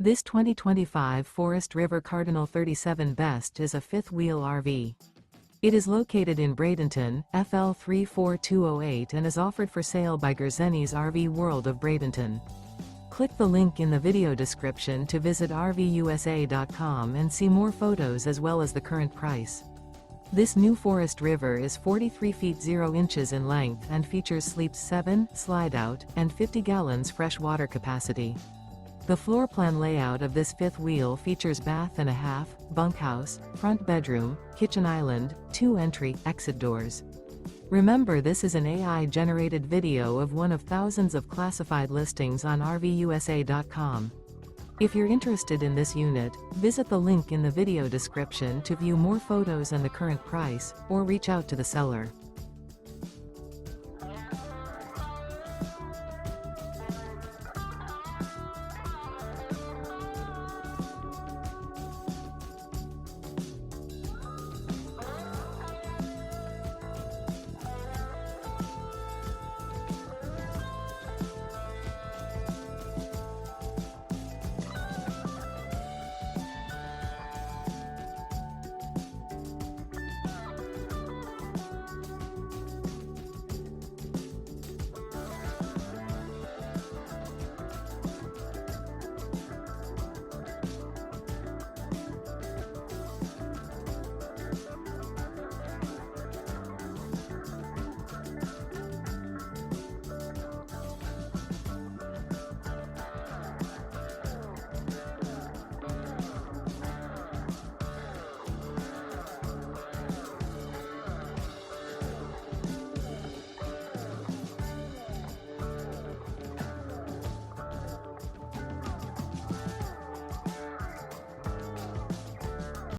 This 2025 Forest River Cardinal 37 Best is a fifth-wheel RV. It is located in Bradenton, FL 34208 and is offered for sale by Gerzeny's RV World of Bradenton. Click the link in the video description to visit RVUSA.com and see more photos as well as the current price. This new Forest River is 43 feet 0 inches in length and features sleeps 7, Slideout, and 50 gallons fresh water capacity. The floor plan layout of this fifth wheel features bath and a half, bunkhouse, front bedroom, kitchen island, 2 entry/exit doors. Remember, this is an AI-generated video of one of thousands of classified listings on RVUSA.com. If you're interested in this unit, visit the link in the video description to view more photos and the current price, or reach out to the seller.